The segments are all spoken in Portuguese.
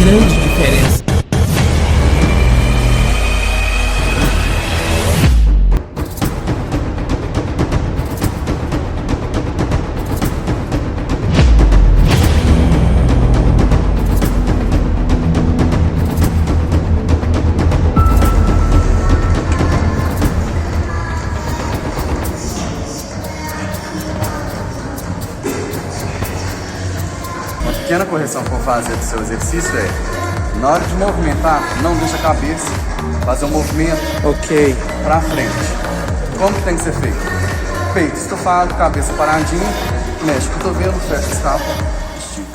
grande diferença. A pequena correção que eu vou fazer do seu exercício é, na hora de movimentar, não deixa a cabeça fazer um movimento pra frente. Como que tem que ser feito? Peito estufado, cabeça paradinha, mexe o cotovelo, fecha a escapa, estica.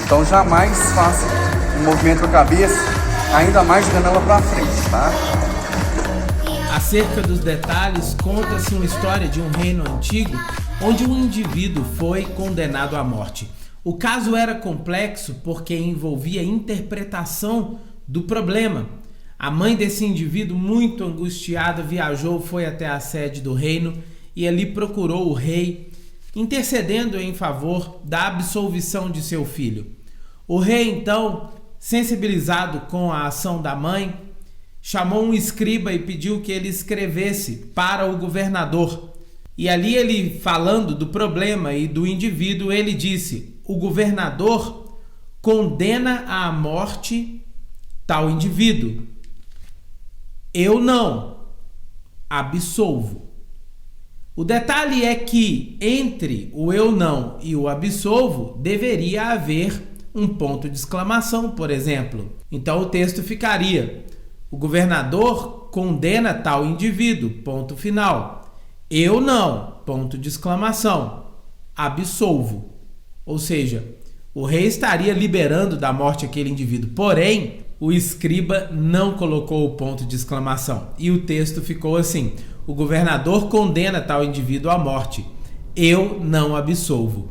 Então jamais faça um movimento com a cabeça, ainda mais jogando ela pra frente, tá? Acerca dos detalhes, conta-se uma história de um reino antigo onde um indivíduo foi condenado à morte. O caso era complexo porque envolvia interpretação do problema. A mãe desse indivíduo, muito angustiada, viajou, foi até a sede do reino e ali procurou o rei, intercedendo em favor da absolvição de seu filho. O rei, então, sensibilizado com a ação da mãe, chamou um escriba e pediu que ele escrevesse para o governador. E ali ele, falando do problema e do indivíduo, ele disse: o governador condena à morte tal indivíduo. Eu não absolvo. O detalhe é que entre o eu não e o absolvo deveria haver um ponto de exclamação, por exemplo. Então o texto ficaria: o governador condena tal indivíduo, ponto final. Eu não, ponto de exclamação, absolvo. Ou seja, o rei estaria liberando da morte aquele indivíduo, porém, o escriba não colocou o ponto de exclamação. E o texto ficou assim: o governador condena tal indivíduo à morte, eu não absolvo.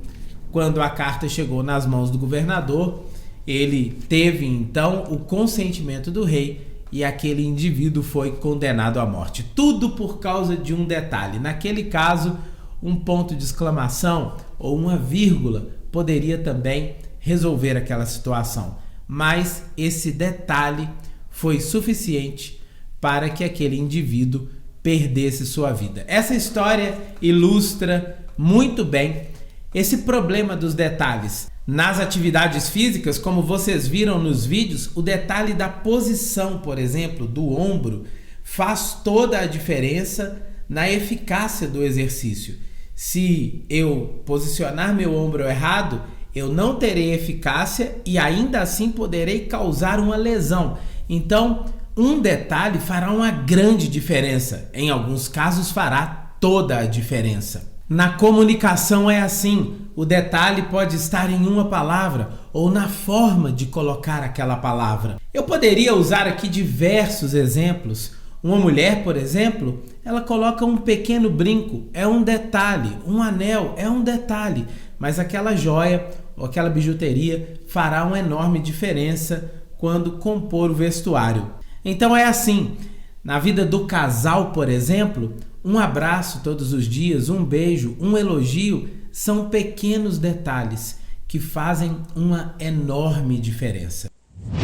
Quando a carta chegou nas mãos do governador, ele teve então o consentimento do rei e aquele indivíduo foi condenado à morte. Tudo por causa de um detalhe. Naquele caso, um ponto de exclamação ou uma vírgula poderia também resolver aquela situação. Mas esse detalhe foi suficiente para que aquele indivíduo perdesse sua vida. Essa história ilustra muito bem esse problema dos detalhes. Nas atividades físicas, como vocês viram nos vídeos, o detalhe da posição, por exemplo, do ombro, faz toda a diferença na eficácia do exercício. Se eu posicionar meu ombro errado, eu não terei eficácia e ainda assim poderei causar uma lesão. Então, um detalhe fará uma grande diferença. Em alguns casos, fará toda a diferença. Na comunicação é assim. O detalhe pode estar em uma palavra ou na forma de colocar aquela palavra. Eu poderia usar aqui diversos exemplos. Uma mulher, por exemplo, ela coloca um pequeno brinco, é um detalhe. Um anel é um detalhe, mas aquela joia ou aquela bijuteria fará uma enorme diferença quando compor o vestuário. Então é assim, na vida do casal, por exemplo, um abraço todos os dias, um beijo, um elogio, são pequenos detalhes que fazem uma enorme diferença.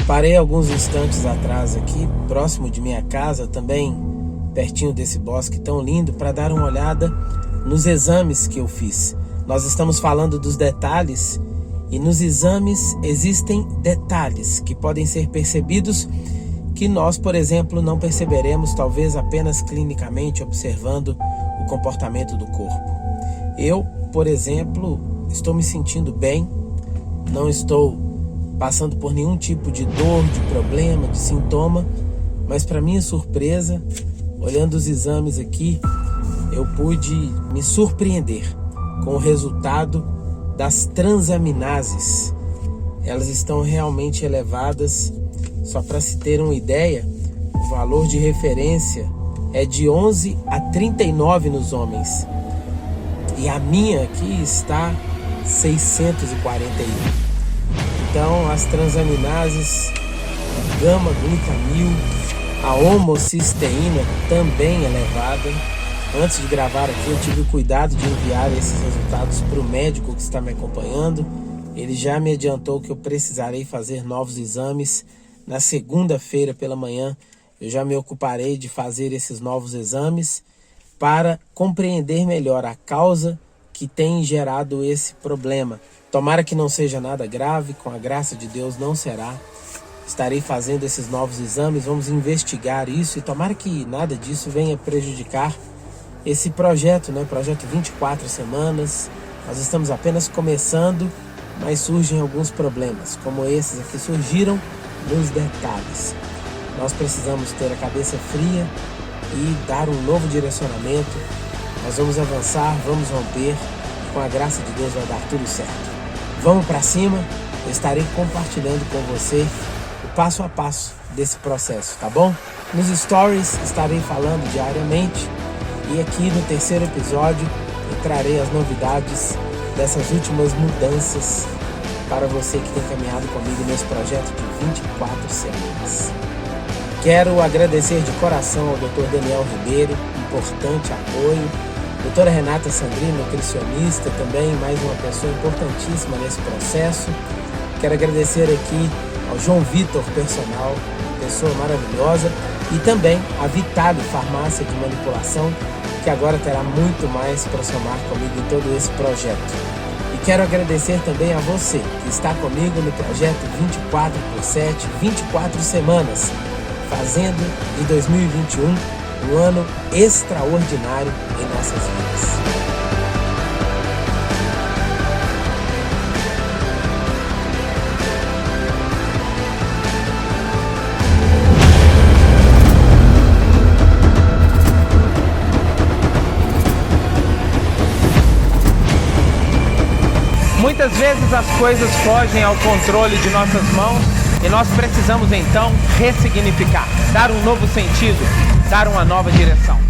Parei alguns instantes atrás aqui, próximo de minha casa, também pertinho desse bosque tão lindo, para dar uma olhada nos exames que eu fiz. Nós estamos falando dos detalhes e nos exames existem detalhes que podem ser percebidos que nós, por exemplo, não perceberemos talvez apenas clinicamente observando o comportamento do corpo. Eu, por exemplo, estou me sentindo bem, não estou passando por nenhum tipo de dor, de problema, de sintoma, mas para minha surpresa, olhando os exames aqui, eu pude me surpreender com o resultado das transaminases. Elas estão realmente elevadas. Só para se ter uma ideia, o valor de referência é de 11 a 39 nos homens. E a minha aqui está 641. Então, as transaminases, a gama-glutamil, a homocisteína também elevada. Antes de gravar aqui, eu tive o cuidado de enviar esses resultados para o médico que está me acompanhando. Ele já me adiantou que eu precisarei fazer novos exames. Na segunda-feira pela manhã, eu já me ocuparei de fazer esses novos exames para compreender melhor a causa que tem gerado esse problema. Tomara que não seja nada grave, com a graça de Deus não será. Estarei fazendo esses novos exames, vamos investigar isso e tomara que nada disso venha prejudicar esse projeto, né? Projeto 24 semanas. Nós estamos apenas começando, mas surgem alguns problemas, como esses aqui surgiram nos detalhes. Nós precisamos ter a cabeça fria e dar um novo direcionamento. Nós vamos avançar, vamos romper e com a graça de Deus vai dar tudo certo. Vamos para cima, eu estarei compartilhando com você o passo a passo desse processo, tá bom? Nos stories estarei falando diariamente e aqui no terceiro episódio eu trarei as novidades dessas últimas mudanças para você que tem caminhado comigo nesse projeto de 24 semanas. Quero agradecer de coração ao Dr. Daniel Ribeiro, importante apoio, doutora Renata Sandrino, nutricionista, também mais uma pessoa importantíssima nesse processo. Quero agradecer aqui ao João Vitor, personal, pessoa maravilhosa, e também a Vitale, farmácia de manipulação, que agora terá muito mais para somar comigo em todo esse projeto. E quero agradecer também a você que está comigo no projeto 24/7, 24 semanas, fazendo de 2021 um ano extraordinário em nossas vidas. Muitas vezes as coisas fogem ao controle de nossas mãos e nós precisamos então ressignificar, dar um novo sentido, dar uma nova direção.